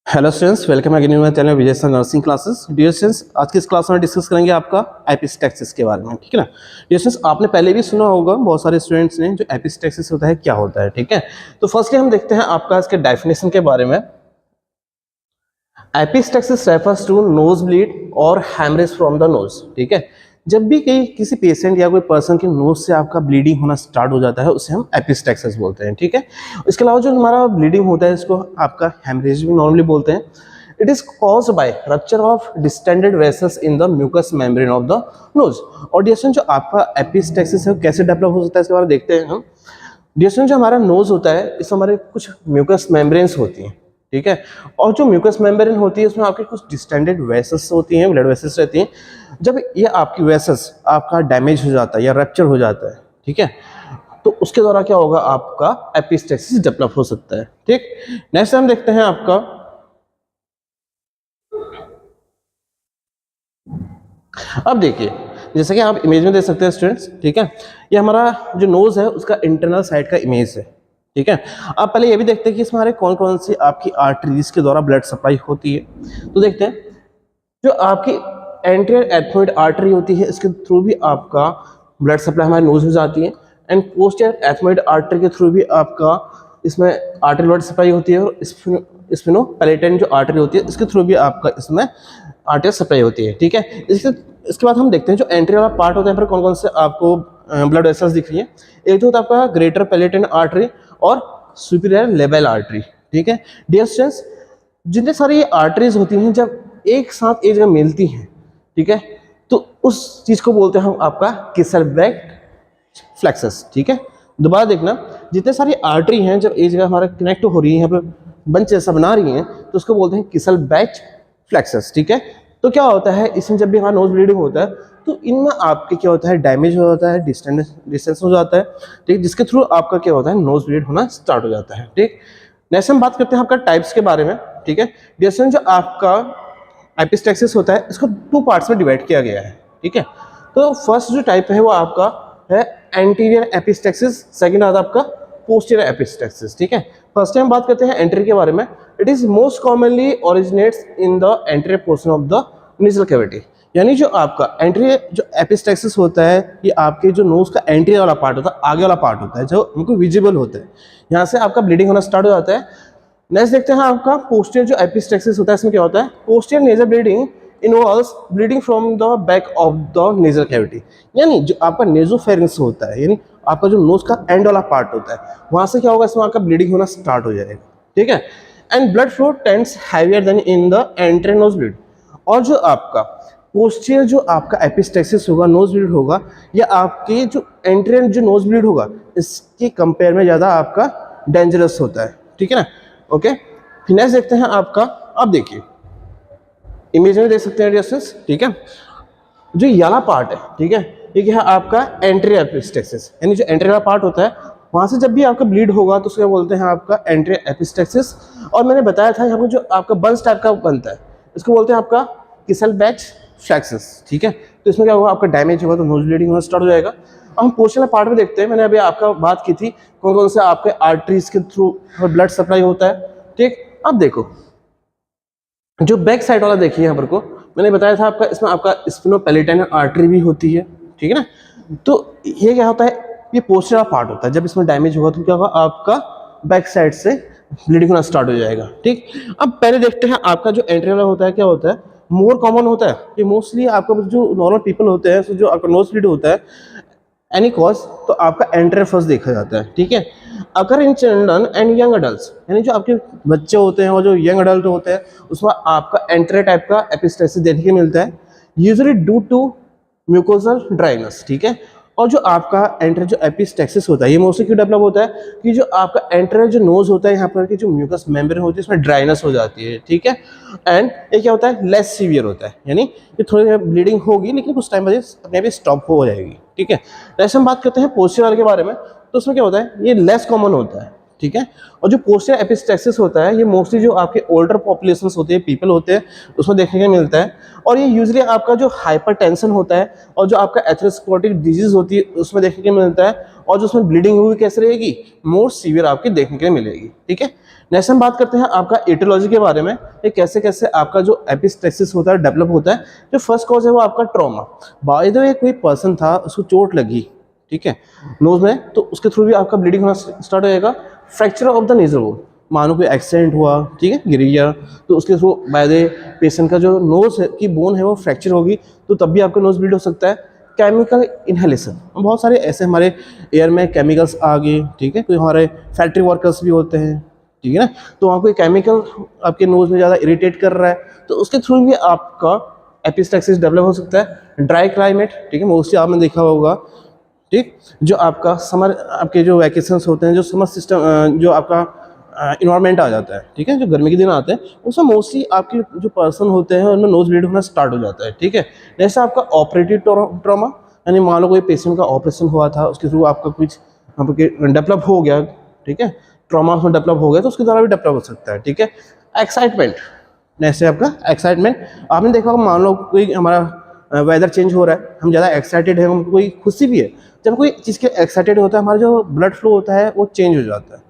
Hello students, welcome again in my channel Vijay sir nursing classes. Dear students, आज की इस class में discuss करेंगे आपका एपिस्टैक्सिस के बारे में, ठीक है ना। डियर स्टूडेंट्स, आपने पहले भी सुना होगा बहुत सारे स्टूडेंट्स ने जो एपिस्टैक्सिस होता है क्या होता है, ठीक है। तो फर्स्टली हम देखते हैं आपका इसके डेफिनेशन के बारे में। Epistaxis refers to nose bleed और हैमरेज फ्रॉम द नोज, ठीक है। जब भी किसी पेशेंट या कोई पर्सन के नोज से आपका ब्लीडिंग होना स्टार्ट हो जाता है उसे हम एपिस्टैक्सिस बोलते हैं, ठीक है। इसके अलावा जो हमारा ब्लीडिंग होता है इसको आपका हेमरेज भी नॉर्मली बोलते हैं। It is caused by rupture of distended vessels in the mucous membrane of the nose. और डियर जो आपका एपिस्टैक्सिस है कैसे डेवलप हो सकता है इसके बारे में देखते हैं हम। डियर जो हमारा नोज होता है इसमें हमारे कुछ म्यूकस मेम्ब्रेन्स होती हैं, ठीक है। और जो म्यूकस मेम्ब्रेन होती है उसमें आपके कुछ डिस्टेंडेड वेसल्स होती हैं, ब्लड वेसल्स रहती हैं। जब ये आपकी वेसल्स आपका डैमेज हो जाता है या रप्चर हो जाता है, ठीक है, तो उसके द्वारा क्या होगा, आपका एपिस्टैक्सिस डेवलप हो सकता है, ठीक। नेक्स्ट हम देखते हैं आपका अब देखिए, जैसा कि आप इमेज में देख सकते हैं स्टूडेंट्स, ठीक है। ये हमारा जो नोज है उसका इंटरनल साइड का इमेज है, ठीक है। आप पहले ये भी देखते हैं कि इसमें हमारे कौन कौन सी आपकी आर्टरीज के द्वारा ब्लड सप्लाई होती है। तो देखते हैं जो आपकी एंटीरियर एथमोइड आर्टरी होती है इसके थ्रू भी आपका ब्लड सप्लाई हमारे नोज में जाती है। एंड पोस्टीरियर एथमोइड आर्टरी के थ्रू भी आपका इसमें आर्टरी ब्लड सप्लाई होती है। और स्फिनोपैलेटिन जो आर्टरी होती है इसके थ्रू भी आपका इसमें आर्टरी सप्लाई होती है, ठीक है। इसके बाद हम देखते हैं जो एंट्री वाला पार्ट होता है, पर कौन कौन से आपको ब्लड वेसल्स दिख रही है। एक तो होता है आपका ग्रेटर पैलेटिन आर्टरी और सुपीरियर लेबल आर्टरी, ठीक है। डियर स्टूडेंट्स, जितने सारी आर्टरीज होती हैं जब एक साथ एक जगह मिलती हैं, ठीक है, तो उस चीज को बोलते हैं हम आपका किसलबैक फ्लेक्सस, ठीक है। दोबारा देखना, जितने सारी आर्टरी हैं जब एक जगह हमारा कनेक्ट हो रही है, यहाँ पर बंच जैसा बना रही हैं, तो उसको बोलते हैं किसलबैक फ्लेक्सस, ठीक है। तो क्या होता है, इसमें जब भी हमारा नोज ब्लीडिंग होता है तो इनमें आपके क्या होता है, डैमेज हो जाता है, डिस्टेंस हो जाता है, ठीक, जिसके थ्रू आपका क्या होता है, नोज ब्लीड होना स्टार्ट हो जाता है, ठीक। नेक्स्ट हम बात करते हैं आपका टाइप्स के बारे में, ठीक है। डियर जो आपका एपिस्टैक्सिस होता है इसको 2 पार्ट्स में डिवाइड किया गया है, ठीक है। तो फर्स्ट जो टाइप है वो आपका है एंटीरियर एपिस्टैक्सिस, सेकंड आता है आपका पोस्टीरियर एपिस्टैक्सिस, ठीक है। फर्स्ट हम बात करते हैं एंटीरियर के बारे में। It is most commonly originates in the anterior portion of the nasal cavity. यानी जो आपका एंटीरियर जो एपिस्टैक्सिस होता है ये आपके जो नोज का एंटीरियर वाला पार्ट होता है, आगे वाला पार्ट होता है जो हमको विजिबल होता है, यहाँ से आपका ब्लीडिंग होना स्टार्ट हो जाता है। नेक्स्ट देखते हैं आपका पोस्टीरियर जो एपिस्टैक्सिस होता है, इसमें क्या होता है, posterior nasal bleeding involves bleeding from the back of the nasal cavity. यानी जो आपका नेजोफेरिंक्स होता है, यानी आपका जो नोज का एंड वाला पार्ट होता है, वहां से क्या होगा, इसमें आपका ब्लीडिंग होना स्टार्ट हो जाएगा, ठीक है। And blood flow tends heavier then in the anterior knows bleed. और जो आपका पोस्टीरियर जो आपका एपिस्टैक्सिस होगा, नोज ब्लीड होगा, या आपके जो एंटीरियर जो नोज ब्लीड होगा इसके कंपेयर में ज़्यादा आपका डेंजरस होता है, ठीक है ना। ओके, फिर नेक्स्ट देखते हैं आपका, अब देखिए इमेज में देख सकते हैं डिस्टेंस, ठीक है। जो येला पार्ट है, ठीक है, ये क्या है आपका एंटीरियर एपिस्टैक्सिस। यानी जो एंटीरियर पार्ट होता है वहां से जब भी आपका ब्लीड होगा तो उसको बोलते हैं आपका एंटीरियर एपिस्टैक्सिस। और मैंने बताया था यहाँ पर जो आपका बंस टाइप का बनता है इसको बोलते हैं आपका किसलबैक फ्लेक्सस, ठीक है। तो इसमें क्या होगा, आपका डैमेज होगा तो नोज ब्लीडिंग होना स्टार्ट हो जाएगा। अब हम पोस्टीरियर पार्ट में देखते हैं, मैंने अभी आपका बात की थी कौन कौन से आपके आर्टरीज के थ्रू ब्लड सप्लाई होता है, ठीक। अब देखो जो बैक साइड वाला देखिए, यहाँ पर को मैंने बताया था आपका इसमें आपका स्फिनोपैलेटिन आर्टरी भी होती है, ठीक है ना। तो ये क्या होता है, ये पोस्टीरियर पार्ट होता है, जब इसमें डैमेज होगा तो क्या होगा, आपका बैक साइड से ब्लीडिंग होना स्टार्ट हो जाएगा, ठीक। अब पहले देखते हैं आपका जो एंटीरियर होता है क्या होता है, मोर कॉमन होता है। ये मोस्टली आपका जो नॉर्मल पीपल होते हैं, जो आपका नोज ब्लीड होता है एनी कॉज, तो आपका एंटीरियर फर्स्ट देखा जाता है, ठीक है। अगर in children and young adults, यानी जो आपके बच्चे होते हैं और जो यंग अडल्ट होते हैं उसमें आपका एंटीरियर टाइप का एपिस्टैक्सिस देखने को मिलता है, usually due to mucosal dryness, ठीक है। और जो आपका एंटीरियर जो एपिस्टैक्सिस होता है ये मोस्टली क्यों डेवलप होता है कि जो आपका एंटीरियर जो नोज होता है यहाँ पर की जो म्यूकस मेम्ब्रेन होती है इसमें ड्राइनेस हो जाती है, ठीक है। एंड ये क्या होता है, लेस सीवियर होता है, यानी ये थोड़ी ब्लीडिंग होगी लेकिन कुछ टाइम बाद अपने आप स्टॉप हो जाएगी, ठीक है। नेक्स्ट हम बात करते हैं पोस्टीरियर के बारे में। तो उसमें क्या होता है, ये लेस कॉमन होता है, ठीक है। और जो पोस्टीरियर एपिस्टैक्सिस होता है ये मोस्टली जो आपके ओल्डर पॉपुलेशन होते हैं, पीपल होते हैं, उसमें देखने को मिलता है। और ये यूजुअली आपका जो हाइपरटेंशन होता है और जो आपका एथेरोस्क्लेरोटिक डिजीज होती है उसमें देखने को मिलता है। और जो उसमें ब्लीडिंग हुई कैसे रहेगी, मोर सीवियर आपकी देखने को मिलेगी, ठीक है। नेक्स्ट हम बात करते हैं आपका एटियोलॉजी के बारे में। ये कैसे कैसे आपका जो एपिस्टेक्सिस होता है डेवलप होता है। जो फर्स्ट कॉज है वो आपका ट्रॉमा। बाय द वे कोई पर्सन था, उसको चोट लगी, ठीक है, नोज में, तो उसके थ्रू भी आपका ब्लीडिंग होना स्टार्ट हो जाएगा। Fracture of the nasal bone, मानो कोई एक्सीडेंट हुआ, ठीक है, गिर गया, तो उसके थ्रू बाय द पेशेंट का जो नोज है की बोन है वो फ्रैक्चर होगी, तो तब भी आपका नोज ब्लीड हो सकता है। केमिकल इनहेलेशन, बहुत सारे ऐसे हमारे एयर में केमिकल्स आ गए, ठीक है, कोई हमारे फैक्ट्री वर्कर्स भी होते हैं, ठीक है ना, तो वहाँ कोई केमिकल आपके नोज में ज़्यादा इरिटेट कर रहा है, तो उसके थ्रू भी आपका एपिस्टेक्सिस डेवलप हो सकता है। ड्राई क्लाइमेट, ठीक है, मोस्टली आपने देखा होगा, ठीक, जो आपका समर, आपके जो वैकेशंस होते हैं, जो समर सिस्टम, जो आपका इन्वायरमेंट आ जाता है, ठीक है, जो गर्मी के दिन आते हैं, उसमें मोस्टली आपके जो पर्सन होते हैं उनमें नोज ब्लीड होना स्टार्ट हो जाता है, ठीक है। जैसे आपका ऑपरेटिव ट्रॉमा, यानी मान लो कोई पेशेंट का ऑपरेशन हुआ था, उसके थ्रू आपका कुछ आपके डेवलप हो गया, ठीक है, ट्रॉमा उसमें डेवलप हो गया, तो उसके द्वारा भी डेवलप हो सकता है, ठीक है। एक्साइटमेंट, जैसे आपका एक्साइटमेंट, आपने देखा होगा, मान लो कोई हमारा वेदर चेंज हो रहा है, हम ज़्यादा एक्साइटेड है, हमको कोई खुशी भी है, जब कोई चीज़ के एक्साइटेड होता है, हमारा जो ब्लड फ्लो होता है वो चेंज हो जाता है,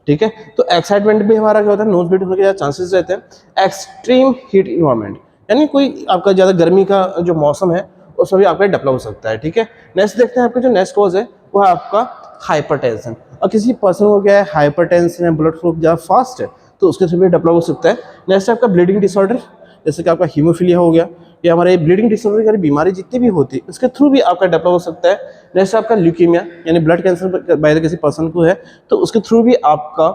ठीक है। तो एक्साइटमेंट भी हमारा क्या होता है, नोज ब्लीड होने के ज़्यादा चांसेस रहते हैं। एक्सट्रीम हीट इन्वायरमेंट, यानी कोई आपका ज़्यादा गर्मी का जो मौसम है उसमें भी आपका डेवलप हो सकता है, ठीक है। नेक्स्ट देखते हैं, आपका जो नेक्स्ट कॉज है वो है आपका हाइपरटेंशन। और किसी पर्सन को क्या है, हाइपरटेंशन है, ब्लड फ्लो ज़्यादा फास्ट है, तो उसके थ्रू भी डेवलप हो सकता है। नेक्स्ट आपका ब्लीडिंग डिसऑर्डर, जैसे कि आपका हीमोफीलिया हो गया, या हमारे ब्लीडिंग डिसऑर्डर की बीमारी जितनी भी होती है उसके थ्रू भी आपका डेवलप हो सकता है। नेक्स्ट आपका ल्यूकीमिया, यानी ब्लड कैंसर बाय द किसी पर्सन को है, तो उसके थ्रू भी आपका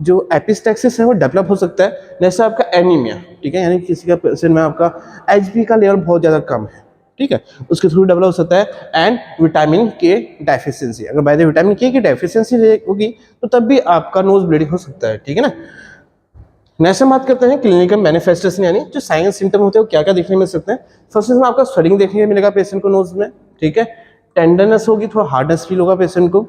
जो एपिस्टेक्सिस है वो डेवलप हो सकता है। नेक्स्ट आपका एनीमिया, ठीक है, यानी किसी का पेशेंट में आपका एचबी का लेवल बहुत ज़्यादा कम है, ठीक है, उसके थ्रू डेवलप हो सकता है। एंड विटामिन के डेफिशिएंसी, अगर बाय द विटामिन के की डेफिशिएंसी होगी तो तब भी आपका नोज ब्लीडिंग हो सकता है, ठीक है ना। नेक्स्ट हम बात करते हैं क्लिनिकल मैनिफेस्टेशन, यानी जो साइन सिम्टम होते हैं वो क्या क्या देखने मिल सकते हैं। फर्स्ट में आपका स्वेलिंग देखने को मिलेगा पेशेंट को नोज में, ठीक है, टेंडरनेस होगी, थोड़ा हार्डनेस फील होगा पेशेंट को,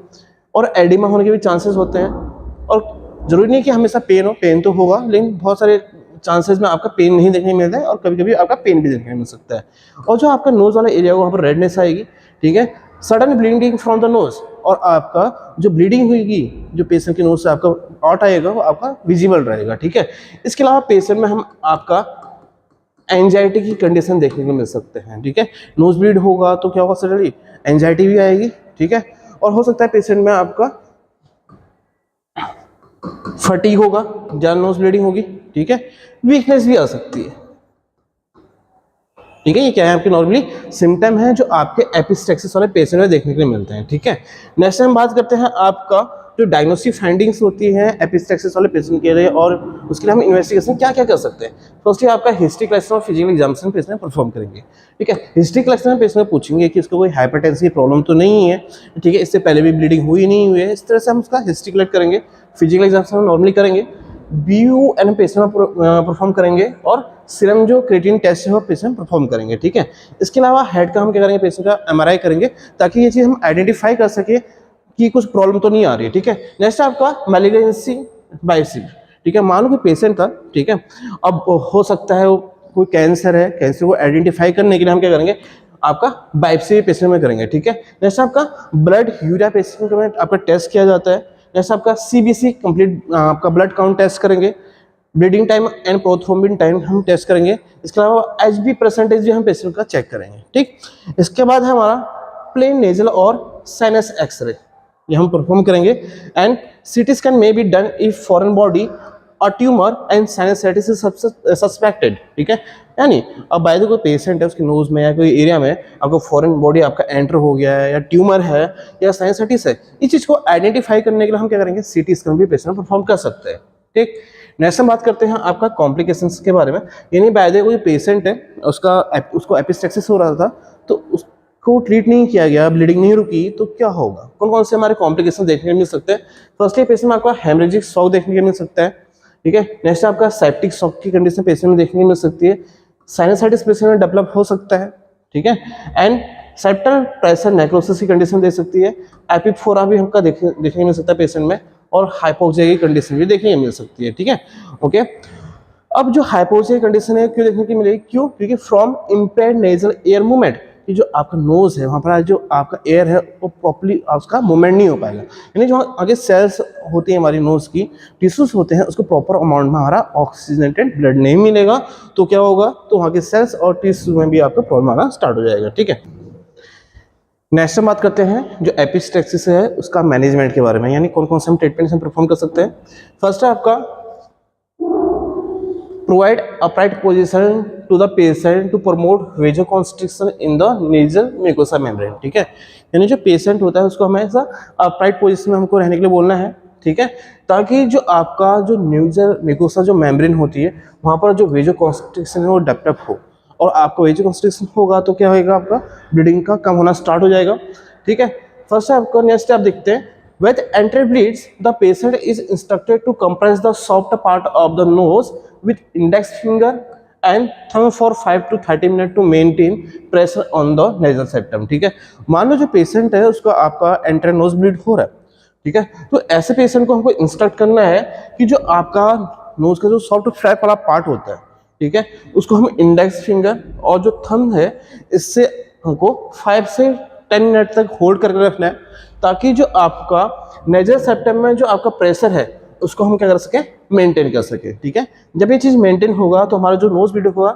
और एडिमा होने के भी चांसेस होते हैं। और जरूरी नहीं कि हमेशा पेन हो, पेन तो होगा, लेकिन बहुत सारे चांसेस में आपका पेन नहीं देखने को मिलता है, और कभी कभी आपका पेन भी देखने को मिल सकता है। और जो आपका नोज वाला एरिया वहाँ पर रेडनेस आएगी, ठीक है, sudden bleeding from the nose, और आपका जो ब्लीडिंग होगी जो पेशेंट के नोज से आपका आउट आएगा वो आपका विजिबल रहेगा, ठीक है। इसके अलावा पेशेंट में हम आपका एंजाइटी की कंडीशन देखने को मिल सकते हैं, ठीक है। नोज ब्लीड होगा तो क्या होगा, सडनली एंजाइटी भी आएगी, ठीक है, और हो सकता है पेशेंट में आपका फटीग होगा, ज्यादा नोज ब्लीडिंग होगी, ठीक है, वीकनेस भी आ सकती है, ठीक है। ये क्या है, आपके नॉर्मली सिम्टम है जो आपके एपिस्टेक्सिस वाले पेशेंट में देखने के लिए मिलते हैं, ठीक है। नेक्स्ट हम बात करते हैं आपका जो डायग्नोस्टिक फाइंडिंग्स होती है एपिस्टेक्सिस वाले पेशेंट के लिए, और उसके लिए हम इन्वेस्टिगेशन क्या क्या कर सकते हैं। फर्स्टली आपका हिस्ट्री कलेक्शन और फिजिकल एग्जामिनेशन पेशेंट में परफॉर्म करेंगे, ठीक है। हिस्ट्री कलेक्शन में पेशेंट में पूछेंगे कि इसको कोई हाइपरटेंशन की प्रॉब्लम तो नहीं है, ठीक है, इससे पहले भी ब्लीडिंग हुई नहीं हुई है, इस तरह से हम उसका हिस्ट्री कलेक्ट करेंगे। फिजिकल एग्जामिनेशन नॉर्मली करेंगे, BUN पेशेंट में परफॉर्म करेंगे, और सीरम जो क्रिएटिनिन टेस्ट है वो पेशेंट परफॉर्म करेंगे, ठीक है। इसके अलावा हेड का हम क्या करेंगे, पेशेंट का MRI करेंगे, ताकि ये चीज़ हम आइडेंटिफाई कर सके कि कुछ प्रॉब्लम तो नहीं आ रही है, ठीक है। नेक्स्ट आपका मैलिग्नेंसी बायोप्सी, ठीक है, मान लो कि पेशेंट था, ठीक है, अब हो सकता है वो कोई कैंसर है, कैंसर को आइडेंटिफाई करने के लिए हम क्या करेंगे, आपका बायोप्सी पेशेंट में करेंगे, ठीक है। नेक्स्ट आपका ब्लड यूरिया पेशेंट में आपका टेस्ट किया जाता है। नेक्स्ट आपका CBC कंप्लीट आपका ब्लड काउंट टेस्ट करेंगे, bleeding time and prothrombin time हम टेस्ट करेंगे। इसके अलावा HB परसेंटेज भी हम पेशेंट का चेक करेंगे, ठीक। इसके बाद है हमारा प्लेन नेजल और साइनस एक्सरे, ये हम परफॉर्म करेंगे। And CT scan may be done if foreign body or tumour and sinusitis is suspected, ठीक है। यानी अब बाय द कोई पेशेंट है, उसके नोज में या कोई एरिया में आपको फॉरेन बॉडी आपका एंटर हो गया है, या ट्यूमर है, या साइनसाइटिस है, इस चीज़ को आइडेंटिफाई करने के लिए हम क्या करेंगे, CT स्कैन भी पेशेंट परफॉर्म कर सकते हैं, ठीक। नेक्स्ट हम बात करते हैं आपका कॉम्प्लिकेशंस के बारे में, यानी बाय द कोई पेशेंट है, उसको एपिस्टेक्सिस हो रहा था, तो को ट्रीट नहीं किया गया, ब्लीडिंग नहीं रुकी, तो क्या होगा, कौन कौन से हमारे कॉम्प्लिकेशन देखने को मिल सकते हैं। फर्स्टली पेशेंट में आपका हेमरेजिक शॉक देखने को मिल सकता है, ठीक है। नेक्स्ट आपका सेप्टिक शॉक की कंडीशन पेशेंट में देखने को मिल सकती है। साइनसाइटिस पेशेंट में डेवलप हो सकता है, ठीक है। एंड सेप्टल प्रेशर नेक्रोसिस की कंडीशन दे सकती है। एपिफोरा भी हमका देखने को मिल सकता है पेशेंट में, और हाइपोक्सिया की कंडीशन भी देखने को मिल सकती है, ठीक है, ओके। अब जो हाइपोक्सिया की कंडीशन है क्यों देखने की मिलेगी, क्यों, क्योंकि from impaired nasal air movement, कि जो आपका नोज है वहाँ पर जो आपका एयर है वो प्रॉपर्ली उसका मूवमेंट नहीं हो पाएगा, यानी जो आगे सेल्स होती है हमारी नोज की, टिश्यूज होते हैं, उसको प्रॉपर अमाउंट में हमारा ऑक्सीजनेटेड ब्लड नहीं मिलेगा तो क्या होगा, तो वहाँ के सेल्स और टिश्यू में भी आपको प्रॉब्लम आना स्टार्ट हो जाएगा। ठीक है, नेक्स्ट हम बात करते हैं जो एपिस्टेक्सिस है उसका मैनेजमेंट के बारे में, यानी कौन कौन से हम ट्रीटमेंट हम परफॉर्म कर सकते हैं। फर्स्ट है आपका provide upright position to the patient to promote vasoconstriction in the nasal mucosa membrane. ठीक है, यानी जो पेशेंट होता है उसको हमेशा अपराइट पोजीशन में हमको रहने के लिए बोलना है। ठीक है, ताकि जो आपका जो नेजल म्यूकोसा जो मेम्ब्रेन होती है वहाँ पर जो वेजोकॉन्स्ट्रिक्शन है वो डेवलप हो, और आपका वेजोकॉन्स्ट्रिक्शन होगा तो क्या होगा, आपका ब्लीडिंग का कम होना स्टार्ट हो जाएगा। ठीक है, फर्स्ट आपका नेक्स्ट आप देखते हैं, with entry bleeds the patient is instructed to compress the soft part of the nose with index finger and thumb for 5 to 30 minutes to maintain pressure on the nasal septum। ठीक है, मान लो जो patient है उसका आपका entry nose bleed हो रहा है, ठीक है, तो ऐसे पेशेंट को हमको इंस्ट्रक्ट करना है कि जो आपका नोज का जो सॉफ्ट फ्लैप वाला पार्ट होता है, ठीक है, उसको हम इंडेक्स फिंगर और जो थंब है इससे हमको 5 से 10 मिनट तक होल्ड करके रखना है, ताकि जो आपका नेजल सेप्टम में जो आपका प्रेशर है उसको हम क्या कर सके, मेंटेन कर सके। ठीक है, जब ये चीज़ मेंटेन होगा तो हमारा जो नोज ब्लीड होगा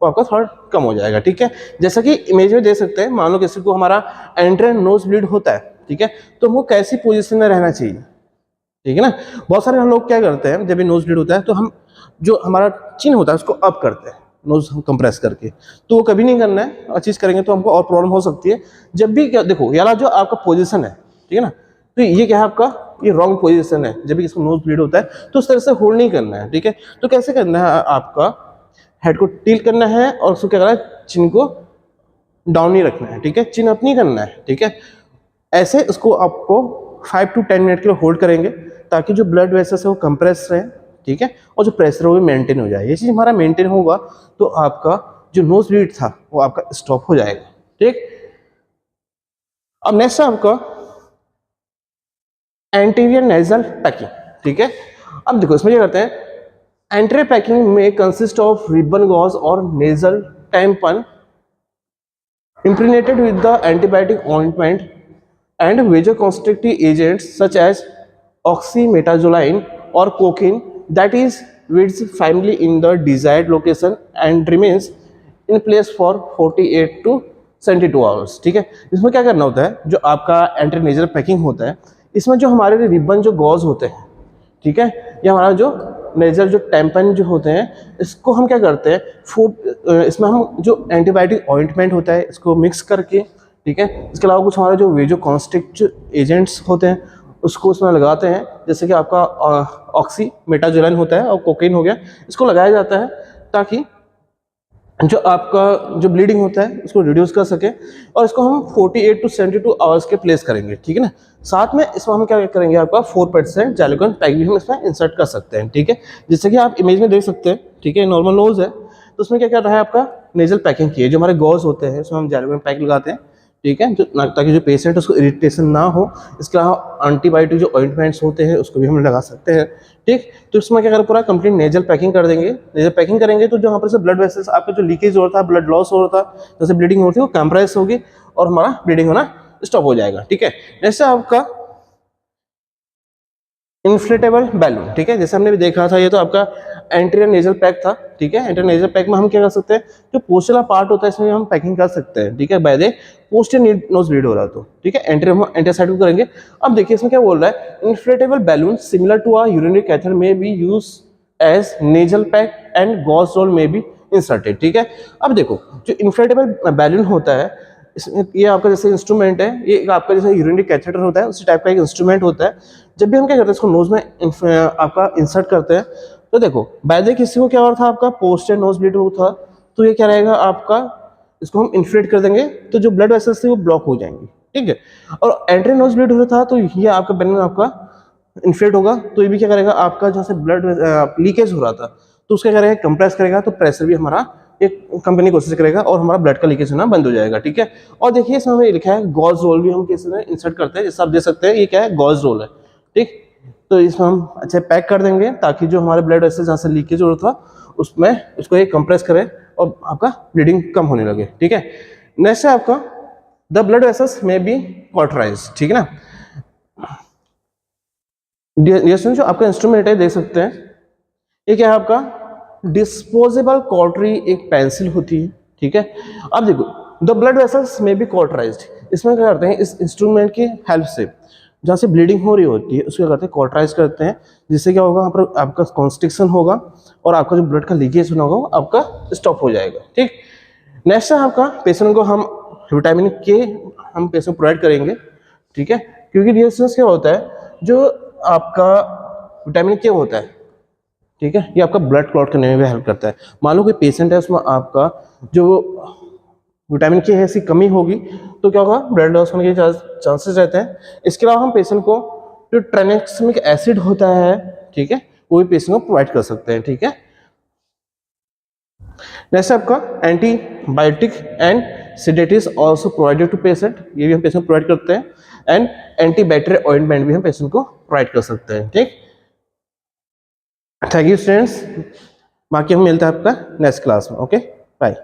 वो आपका थोड़ा कम हो जाएगा। ठीक है, जैसा कि इमेज में देख सकते हैं, मान लो किसी को हमारा एंट्री नोज ब्लीड होता है, ठीक है, तो हमको कैसी पोजीशन में रहना चाहिए। ठीक है ना, बहुत सारे हम लोग क्या करते हैं, जब भी नोज ब्लीड होता है तो हम जो हमारा चिन होता है उसको अप करते हैं नोज कंप्रेस करके, तो वो कभी नहीं करना है, और चीज़ करेंगे तो हमको और प्रॉब्लम हो सकती है। जब भी क्या देखो, यार जो आपका पोजीशन है, ठीक है ना, तो ये क्या है आपका, ये रॉन्ग पोजीशन है। जब भी इसको नोज ब्लीड होता है तो उस तरह से होल्ड नहीं करना है। ठीक है, तो कैसे करना है, आपका हेड को टिल्ट करना है और उसको क्या करना है, चिन को डाउन नहीं रखना है। ठीक है, चिन अप नहीं करना है। ठीक है, ऐसे उसको आपको 5 to 10 मिनट के लिए होल्ड करेंगे, ताकि जो ब्लड वेसल्स है वो कंप्रेस रहे। ठीक है, और जो प्रेशर है वो भी मेंटेन हो जाए। ये चीज़ हमारा मेंटेन होगा तो आपका जो नोज ब्लीड था वो आपका स्टॉप हो जाएगा। ठीक, अब नेक्स्ट है आपका एंटीरियर नेजल पैकिंग। ठीक है, अब देखो इसमें क्या करते हैं, एंटीरियर पैकिंग में कंसिस्ट ऑफ रिबन गॉज और nasal tampon impregnated with the antibiotic ointment and vasoconstrictive agents such as oxymetazoline or cocaine that is width firmly in the desired location and remains in place for 48 to 72 hours। ठीक है, इसमें क्या करना होता है, जो आपका एंटीनेजल पैकिंग होता है इसमें जो हमारे रिबन जो गॉज होते हैं, ठीक है, या हमारा जो नेजल जो टैम्पन जो होते हैं, इसको हम क्या करते हैं, इसमें हम जो एंटीबायोटिक ऑइंटमेंट होता है इसको मिक्स करके, ठीक है, इसके अलावा कुछ हमारे जो वेजोकॉन्स्ट्रिक्टिव एजेंट्स होते हैं उसको उसमें लगाते हैं, जैसे कि आपका ऑक्सीमेटाजोलाइन होता है और कोकेन हो गया, इसको लगाया जाता है ताकि जो आपका जो ब्लीडिंग होता है उसको रिड्यूस कर सके, और इसको हम 48 to 72 आवर्स के प्लेस करेंगे। ठीक है ना, साथ में इसमें हम क्या करेंगे, आपका 4% जैलोकन पैक भी हम इसमें इंसर्ट कर सकते हैं। ठीक है, जैसे कि आप इमेज में देख सकते हैं, ठीक है, नॉर्मल नोज है तो उसमें क्या कर रहा है, आपका नेजल पैकिंग की है, जो हमारे गॉज होते हैं उसमें हम जैलोकन पैक लगाते हैं। ठीक है, जो ताकि जो पेशेंट उसको इरिटेशन ना हो। इसके अलावा एंटीबायोटिक जो ऑइंटमेंट्स होते हैं उसको भी हम लगा सकते हैं। ठीक, तो इसमें क्या करें, पूरा कंप्लीट नेजल पैकिंग कर देंगे। नेजल पैकिंग करेंगे तो जो यहाँ पर से ब्लड वेसल्स आपका जो लीकेज हो रहा था, ब्लड लॉस हो रहा था, जैसे ब्लीडिंग हो रही थी वो कंप्रेस होगी और हमारा ब्लीडिंग होना स्टॉप हो जाएगा। ठीक है, जैसे आपका इन्फ्लेटेबल बैलून। ठीक है, जैसे हमने भी देखा था, ये तो आपका एंटीरियर नेजल पैक था। ठीक है, एंटीरियर नेजल पैक में हम क्या कर सकते हैं, जो पोस्टल पार्ट होता है इसमें हम पैकिंग कर सकते हैं। ठीक है, by the posterior nose bleed हो रहा है तो ठीक है, एंटीरियर साइड को करेंगे। अब देखिए इसमें क्या बोल रहा है, inflatable balloon similar to a urinary catheter may be used as nasal pack and gauze roll may be inserted. ठीक है, अब देखो जो इन्फ्लेटेबल बैलून होता है इसमें, ये आपका जैसे इंस्ट्रूमेंट है, ये आपका जैसे यूरिनरी कैथेटर होता है उसी टाइप का एक इंस्ट्रूमेंट होता है। जब भी हम क्या करते हैं, इसको नोज में आपका इंसर्ट करते हैं, तो देखो बाय द किसी को क्या हो रहा था, आपका पोस्टीरियर नोज ब्लीड हो था, तो ये क्या रहेगा आपका, इसको हम इन्फ्लेट कर देंगे तो जो ब्लड वेसल्स थे वो ब्लॉक हो जाएंगे। ठीक है, और एंट्री नोज ब्लीड हो रहा था तो ये आपका बैलून आपका इन्फ्लेट होगा, तो ये भी क्या करेगा, आपका जहाँ से ब्लड लीकेज हो रहा था तो उसका क्या करेगा, कंप्रेस करेगा, तो प्रेशर भी हमारा एक कंपनी कोशिश करेगा और हमारा ब्लड का लीकेज होना बंद हो जाएगा। ठीक है, और देखिए इसमें हमें लिखा है गॉज रोल भी हम किसी में इंसर्ट करते हैं, जैसे आप देख सकते हैं ये क्या है, गॉज रोल है। ठीक, तो इसमें हम अच्छे पैक कर देंगे ताकि जो हमारे ब्लड वेसल्स जहाँ से लीकेज हो रहा था उसमें उसको ये कंप्रेस करे और आपका ब्लीडिंग कम होने लगे। ठीक है, नेक्स्ट है आपका द ब्लड वेसल्स में बी कॉटराइज, ठीक है ना। जो आपका इंस्ट्रूमेंट है देख सकते हैं, ये क्या है आपका डिस्पोजेबल कॉटरी, एक पेंसिल होती है, ठीक है। अब देखो द ब्लड वेसल्स में बी कॉटराइज्ड, इसमें क्या करते हैं, इस इंस्ट्रूमेंट की हेल्प से जहाँ से ब्लीडिंग हो रही होती है उसको क्या करते हैं, कॉटराइज करते हैं, जिससे क्या होगा, वहाँ पर आपका कॉन्स्ट्रिक्शन होगा और आपका जो ब्लड का लीकेज होना होगा वो आपका स्टॉप हो जाएगा, ठीक। नेक्स्ट है आपका पेशेंट को हम विटामिन के हम पेशेंट प्रोवाइड करेंगे, ठीक है, क्योंकि डिएसएस क्या होता है, जो आपका विटामिन के होता है, ठीक है, ये आपका ब्लड क्लॉट करने में भी हेल्प करता है। मान लो कोई पेशेंट है उसमें आपका जो विटामिन के है इसकी कमी होगी तो क्या होगा, ब्लड लॉस होने के चांसेस रहते हैं। इसके अलावा हम पेशेंट को जो ट्रांएक्सामिक एसिड होता है, ठीक है, वो भी पेशेंट को प्रोवाइड कर सकते हैं, ठीक है। नेक्स्ट आपका antibiotic and sedatives also provided to patient, ये भी हम पेशेंट को प्रोवाइड करते हैं, एंड एंटीबैक्टीरियल ऑइंटमेंट भी हम पेशेंट को प्रोवाइड कर सकते हैं, ठीक। थैंक यू स्टूडेंट्स, बाकी हम मिलते हैं आपका नेक्स्ट क्लास में। Okay, bye.